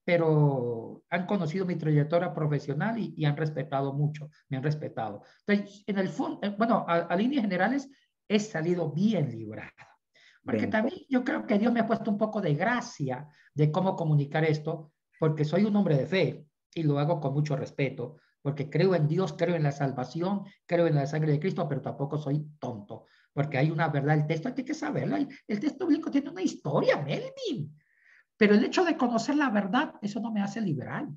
pero han conocido mi trayectoria profesional y han respetado mucho, me han respetado. Entonces, en el fondo, bueno, a líneas generales, he salido bien librado. Porque Ven. también yo creo que Dios me ha puesto un poco de gracia de cómo comunicar esto, porque soy un hombre de fe y lo hago con mucho respeto, porque creo en Dios, creo en la salvación, creo en la sangre de Cristo, pero tampoco soy tonto, porque hay una verdad, el texto hay que saberlo, el texto bíblico tiene una historia, Melvin, pero el hecho de conocer la verdad, eso no me hace liberal.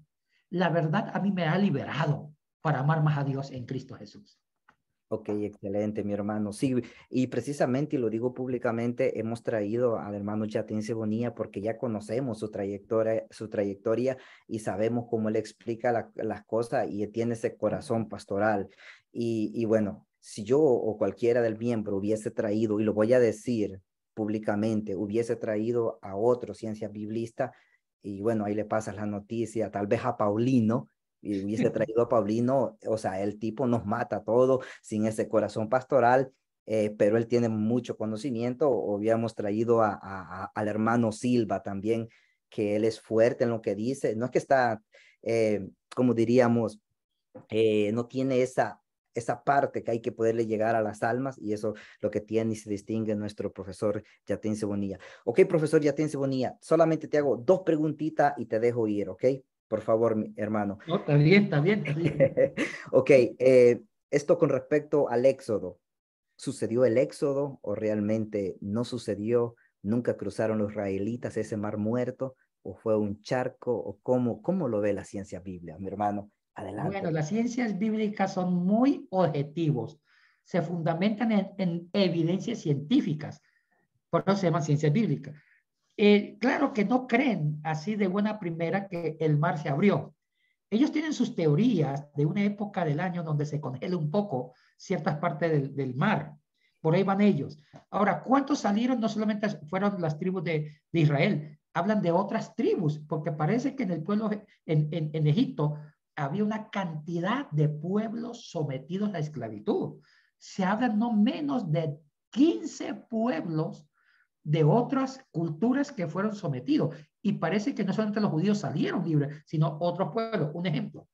La verdad a mí me ha liberado para amar más a Dios en Cristo Jesús. Ok, excelente, mi hermano. Sí, y precisamente, y lo digo públicamente, hemos traído al hermano Yatense Bonilla porque ya conocemos su trayectoria y sabemos cómo él explica las cosas y tiene ese corazón pastoral. Y bueno, si yo o cualquiera del miembro hubiese traído, y lo voy a decir públicamente, hubiese traído a otro ciencia biblista, y bueno, ahí le pasas la noticia, tal vez a Paulino, y hubiese traído a Paulino, o sea, el tipo nos mata todo sin ese corazón pastoral, pero él tiene mucho conocimiento. O habíamos traído al hermano Silva también, que él es fuerte en lo que dice. No es que está, como diríamos, no tiene esa parte que hay que poderle llegar a las almas, y eso lo que tiene y se distingue nuestro profesor Yatense Bonilla. Ok, profesor Yatense Bonilla, solamente te hago dos preguntitas y te dejo ir, ¿ok? Por favor, mi hermano. No, está bien, está bien, está bien. Ok, esto con respecto al Éxodo. ¿Sucedió el Éxodo o realmente no sucedió? ¿Nunca cruzaron los israelitas ese mar muerto? ¿O fue un charco? ¿O cómo lo ve la ciencia bíblica, mi hermano? Adelante. Bueno, las ciencias bíblicas son muy objetivos. Se fundamentan en evidencias científicas. Por eso se llaman ciencias bíblicas. Claro que no creen así de buena primera que el mar se abrió. Ellos tienen sus teorías de una época del año donde se congela un poco ciertas partes del mar. Por ahí van ellos. Ahora, ¿cuántos salieron? No solamente fueron las tribus de Israel, hablan de otras tribus, porque parece que en el pueblo, en Egipto, había una cantidad de pueblos sometidos a la esclavitud. Se hablan no menos de 15 pueblos de otras culturas que fueron sometidos. Y parece que no solamente los judíos salieron libres, sino otros pueblos. Un ejemplo,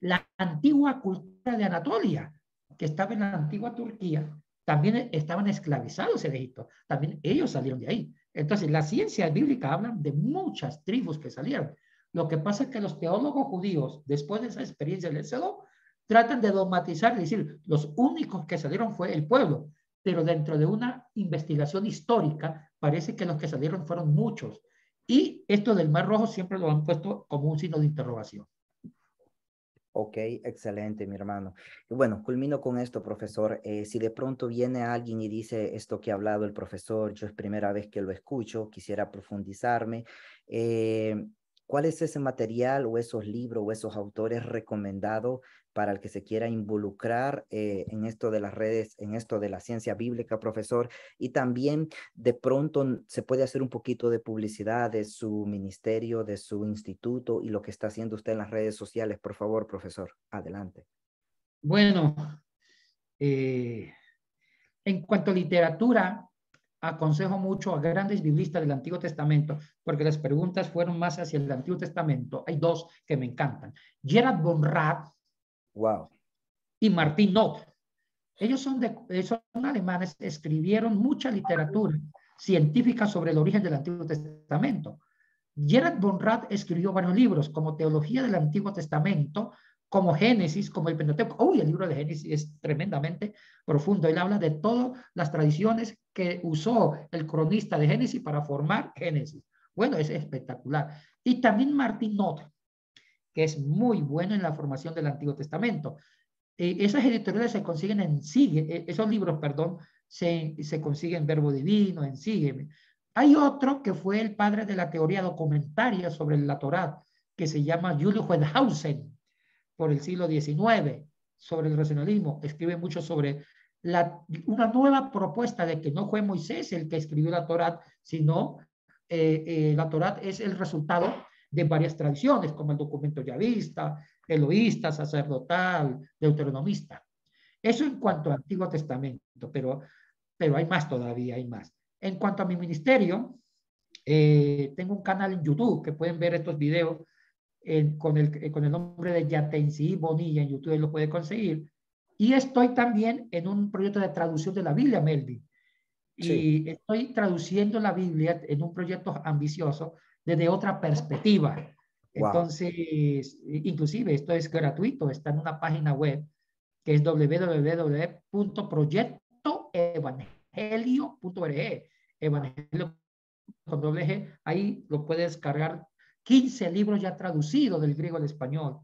la antigua cultura de Anatolia, que estaba en la antigua Turquía, también estaban esclavizados en Egipto. También ellos salieron de ahí. Entonces, las ciencias bíblicas hablan de muchas tribus que salieron. Lo que pasa es que los teólogos judíos, después de esa experiencia del Éxodo, tratan de dogmatizar y decir, los únicos que salieron fue el pueblo, pero dentro de una investigación histórica, parece que los que salieron fueron muchos. Y esto del Mar Rojo siempre lo han puesto como un signo de interrogación. Ok, excelente, mi hermano. Y bueno, culmino con esto, profesor. Si de pronto viene alguien y dice esto que ha hablado el profesor, yo es primera vez que lo escucho, quisiera profundizarme, ¿cuál es ese material o esos libros o esos autores recomendados para el que se quiera involucrar en esto de las redes, en esto de la ciencia bíblica, profesor? Y también de pronto se puede hacer un poquito de publicidad de su ministerio, de su instituto y lo que está haciendo usted en las redes sociales, por favor, profesor. Adelante. Bueno, en cuanto a literatura, aconsejo mucho a grandes biblistas del Antiguo Testamento, porque las preguntas fueron más hacia el Antiguo Testamento. Hay dos que me encantan. Gerhard von Rath Wow. y Martin Noth. Ellos son alemanes, escribieron mucha literatura científica sobre el origen del Antiguo Testamento. Gerhard von Rath escribió varios libros, como Teología del Antiguo Testamento, como Génesis, como el Pentateuco. Uy, el libro de Génesis es tremendamente profundo. Él habla de todas las tradiciones que usó el cronista de Génesis para formar Génesis. Bueno, es espectacular. Y también Martin Noth, que es muy bueno en la formación del Antiguo Testamento. Esas editoriales se consiguen en Sigue, esos libros, perdón, se consiguen en Verbo Divino, en Sígueme. Hay otro que fue el padre de la teoría documentaria sobre la Torá, que se llama Julius Wellhausen, por el siglo XIX, sobre el racionalismo. Escribe mucho sobre una nueva propuesta de que no fue Moisés el que escribió la Torá, sino la Torá es el resultado de varias tradiciones, como el documento yavista, eloísta, sacerdotal, deuteronomista. Eso en cuanto al Antiguo Testamento, pero hay más todavía, hay más. En cuanto a mi ministerio, tengo un canal en YouTube que pueden ver estos videos con el nombre de Yatensi Bonilla en YouTube, lo puede conseguir. Y estoy también en un proyecto de traducción de la Biblia, Melvin. Y sí, estoy traduciendo la Biblia en un proyecto ambicioso desde otra perspectiva. Wow. Entonces, inclusive esto es gratuito, está en una página web que es www.proyectoevangelio.org. Evangelio con doble G, ahí lo puedes descargar 15 libros ya traducidos del griego al español.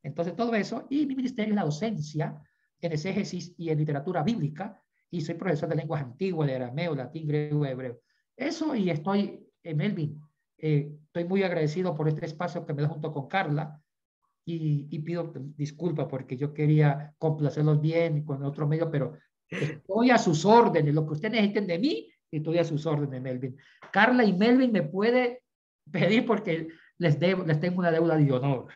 Entonces, todo eso, y mi ministerio es la docencia en exégesis y en literatura bíblica, y soy profesor de lenguas antiguas, de arameo, latín, griego, hebreo. Eso, y estoy, Melvin, estoy muy agradecido por este espacio que me da junto con Carla, y pido disculpas porque yo quería complacerlos bien con otro medio, pero estoy a sus órdenes, lo que ustedes necesiten de mí, estoy a sus órdenes, Melvin. Carla y Melvin me puede pedir porque les tengo una deuda de honor.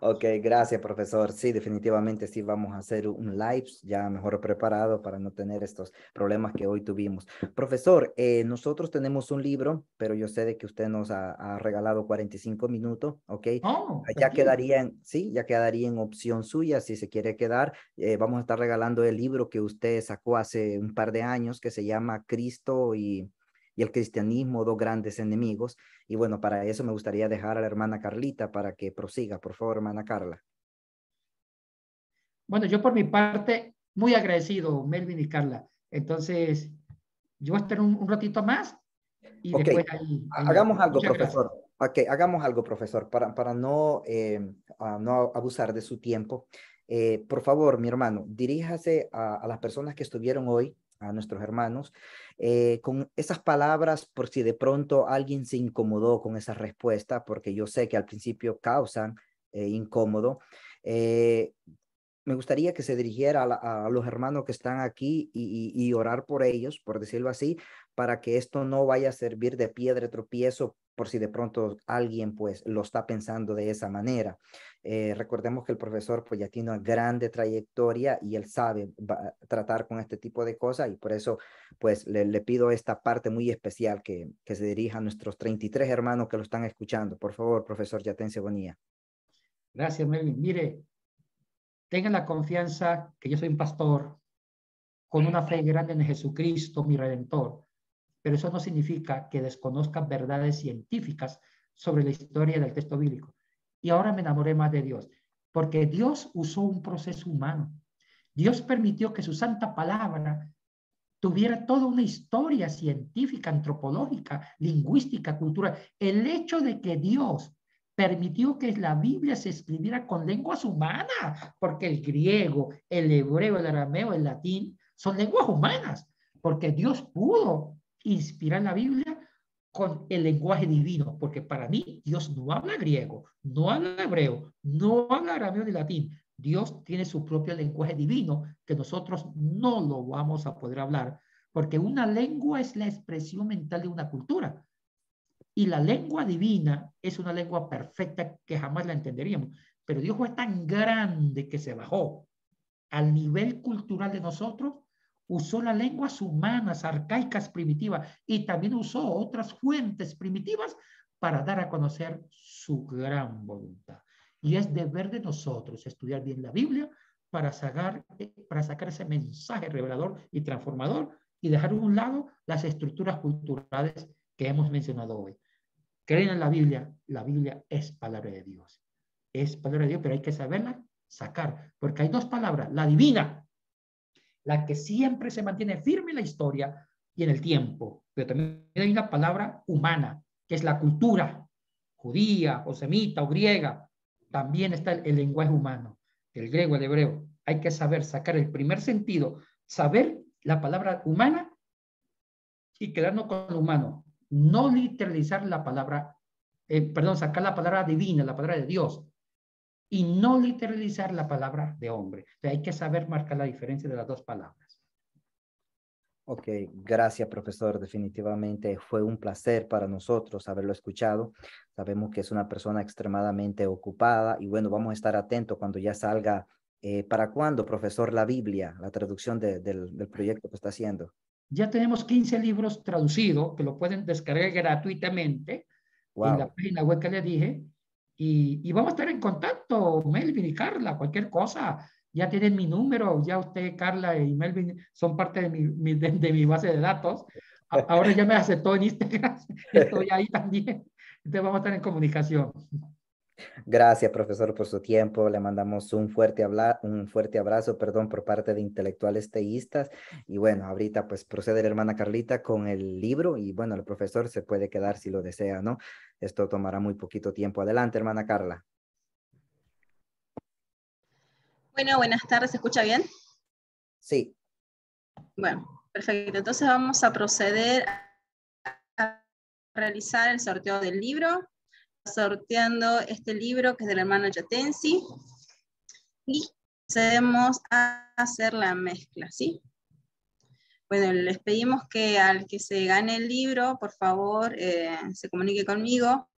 Ok, gracias, profesor. Sí, definitivamente sí vamos a hacer un live ya mejor preparado para no tener estos problemas que hoy tuvimos. Profesor, nosotros tenemos un libro, pero yo sé de que usted nos ha regalado 45 minutos, ¿ok? Oh, Ya tranquilo. quedaría ya quedaría en opción suya si se quiere quedar. Vamos a estar regalando el libro que usted sacó hace un par de años que se llama Cristo y el cristianismo, dos grandes enemigos. Y bueno, para eso me gustaría dejar a la hermana Carlita para que prosiga, por favor, hermana Carla. Bueno, yo por mi parte, muy agradecido, Melvin y Carla. Entonces, yo voy a estar un ratito más y Ok, después ahí me hagamos despido. algo, Muchas gracias. profesor. Ok, hagamos algo, profesor, para no, no abusar de su tiempo. Por favor, mi hermano, diríjase a las personas que estuvieron hoy, a nuestros hermanos, con esas palabras, por si de pronto alguien se incomodó con esa respuesta, porque yo sé que al principio causan incómodo. Eh, Me gustaría que se dirigiera a los hermanos que están aquí y orar por ellos, por decirlo así, para que esto no vaya a servir de piedra de tropiezo por si de pronto alguien pues lo está pensando de esa manera. Recordemos que el profesor pues ya tiene una grande trayectoria y él sabe tratar con este tipo de cosas y por eso pues le pido esta parte muy especial que se dirija a nuestros 33 hermanos que lo están escuchando. Por favor, profesor Yatense Bonilla. Gracias, Melvin. Mire, tengan la confianza que yo soy un pastor con una fe grande en Jesucristo, mi Redentor. Pero eso no significa que desconozcan verdades científicas sobre la historia del texto bíblico. Y ahora me enamoré más de Dios, porque Dios usó un proceso humano. Dios permitió que su santa palabra tuviera toda una historia científica, antropológica, lingüística, cultural. El hecho de que Dios permitió que la Biblia se escribiera con lenguas humanas, porque el griego, el hebreo, el arameo, el latín son lenguas humanas, porque Dios pudo inspirar la Biblia con el lenguaje divino, porque para mí Dios no habla griego, no habla hebreo, no habla arameo ni latín. Dios tiene su propio lenguaje divino que nosotros no lo vamos a poder hablar, porque una lengua es la expresión mental de una cultura y la lengua divina es una lengua perfecta que jamás la entenderíamos. Pero Dios fue tan grande que se bajó al nivel cultural de nosotros, usó las lenguas humanas, arcaicas, primitivas, y también usó otras fuentes primitivas para dar a conocer su gran voluntad. Y es deber de nosotros estudiar bien la Biblia para sacar ese mensaje revelador y transformador y dejar a un lado las estructuras culturales que hemos mencionado hoy. Creen en la Biblia es palabra de Dios. Es palabra de Dios, pero hay que saberla sacar, porque hay dos palabras, la divina, la que siempre se mantiene firme en la historia y en el tiempo, pero también hay una palabra humana, que es la cultura judía o semita o griega, también está el lenguaje humano, el griego, el hebreo. Hay que saber sacar el primer sentido, saber la palabra humana y quedarnos con lo humano, no literalizar la palabra, perdón, sacar la palabra divina, la palabra de Dios, y no literalizar la palabra de hombre. O sea, hay que saber marcar la diferencia de las dos palabras. Ok, gracias, profesor. Definitivamente fue un placer para nosotros haberlo escuchado. Sabemos que es una persona extremadamente ocupada y bueno, vamos a estar atentos cuando ya salga. ¿Para cuándo, profesor, la Biblia, la traducción del proyecto que está haciendo? Ya tenemos 15 libros traducidos que lo pueden descargar gratuitamente en la Wow. página web que le dije. Y vamos a estar en contacto, Melvin y Carla, cualquier cosa. Ya tienen mi número, ya usted, Carla y Melvin son parte de de mi base de datos. Ahora ya me aceptó en Instagram, estoy ahí también. Entonces vamos a estar en comunicación. Gracias, profesor, por su tiempo. Le mandamos un fuerte abrazo, perdón, por parte de intelectuales teístas. Y bueno, ahorita pues procede la hermana Carlita con el libro y bueno, el profesor se puede quedar si lo desea, ¿no? Esto tomará muy poquito tiempo. Adelante, hermana Carla. Bueno, buenas tardes, ¿se escucha bien? Sí. Bueno, perfecto. Entonces vamos a proceder a realizar el sorteo del libro. Sorteando este libro que es del hermano Yatensi. Y procedemos a hacer la mezcla, ¿sí? Bueno, les pedimos que al que se gane el libro, por favor, se comunique conmigo.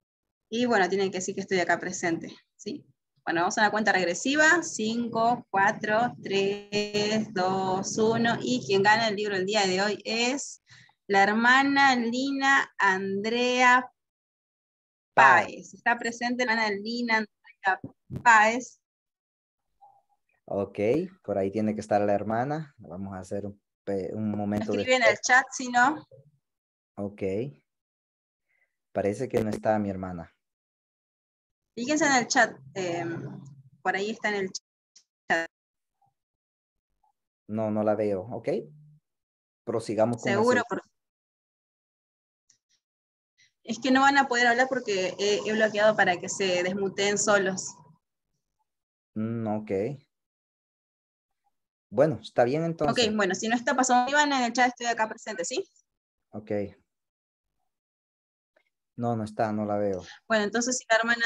Y bueno, tienen que decir que estoy acá presente, ¿sí? Bueno, vamos a una cuenta regresiva, 5, 4, 3, 2, 1, y quien gana el libro el día de hoy es la hermana Lina Andrea Páez. Está presente la hermana Lina Andrea Páez. Ok, por ahí tiene que estar la hermana. Vamos a hacer un momento de Escribe en el espera. chat, si no. Ok, parece que no está mi hermana. Fíjense en el chat, por ahí está en el chat. No, no la veo. Ok, prosigamos con el Seguro, segundo. Es que no van a poder hablar porque he bloqueado para que se desmuteen solos. Ok. Bueno, está bien Ok, entonces. bueno, si no está pasando Iván en el chat, estoy acá presente, ¿sí? Ok. No, no está, no la veo. Bueno, entonces si la hermana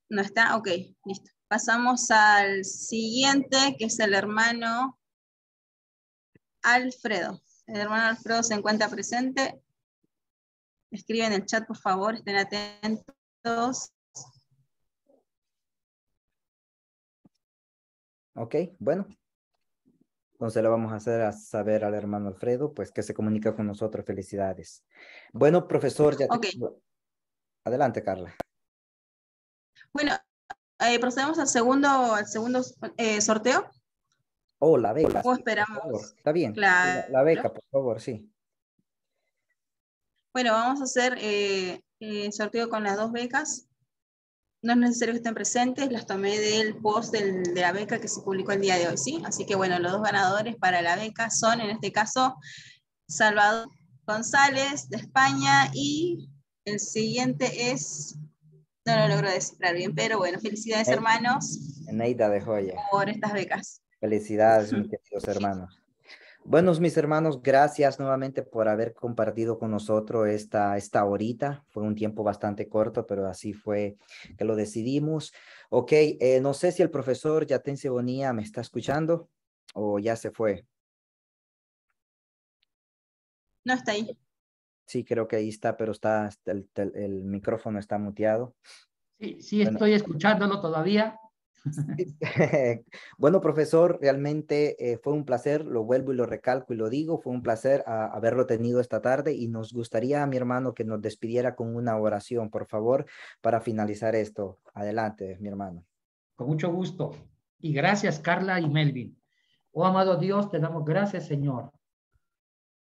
no está, ok, listo. Pasamos al siguiente, que es el hermano Alfredo. El hermano Alfredo se encuentra presente. Escriben en el chat, por favor, estén atentos. Ok, bueno. Entonces le vamos a hacer a saber al hermano Alfredo, pues que se comunica con nosotros. Felicidades. Bueno, profesor, ya te... Ok, Adelante, Carla. bueno, procedemos al segundo sorteo. Oh, la beca, O sí, por favor. esperamos. Está bien. Claro. La beca, por favor, sí. Bueno, vamos a hacer el sorteo con las 2 becas. No es necesario que estén presentes, las tomé del post de la beca que se publicó el día de hoy, ¿sí? Así que bueno, los 2 ganadores para la beca son, en este caso, Salvador González de España y el siguiente es, no lo logro descifrar bien, pero bueno, felicidades hermanos Eneida de Joya. por estas becas. Felicidades, mis queridos hermanos. Buenos mis hermanos, gracias nuevamente por haber compartido con nosotros esta horita. Fue un tiempo bastante corto, pero así fue que lo decidimos. Ok, no sé si el profesor Yatense Bonilla me está escuchando o ya se fue. No está ahí. Sí, creo que ahí está, pero el micrófono está muteado. Sí, sí Bueno, estoy escuchándolo todavía. bueno, profesor, realmente fue un placer, lo vuelvo y lo recalco y lo digo, fue un placer haberlo tenido esta tarde y nos gustaría, mi hermano, que nos despidiera con una oración, por favor, para finalizar esto. Adelante, mi hermano. Con mucho gusto. Y gracias, Carla y Melvin. Oh, amado Dios, te damos gracias, Señor,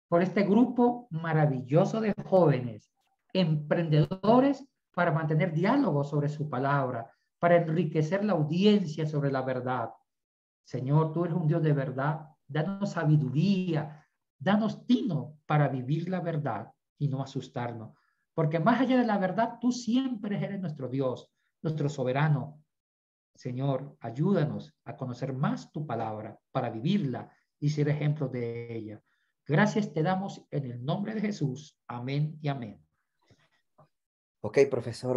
por este grupo maravilloso de jóvenes, emprendedores para mantener diálogos sobre su palabra, para enriquecer la audiencia sobre la verdad. Señor, tú eres un Dios de verdad. Danos sabiduría, danos tino para vivir la verdad y no asustarnos. Porque más allá de la verdad, tú siempre eres nuestro Dios, nuestro soberano. Señor, ayúdanos a conocer más tu palabra para vivirla y ser ejemplo de ella. Gracias te damos en el nombre de Jesús. Amén y amén. Ok, profesor.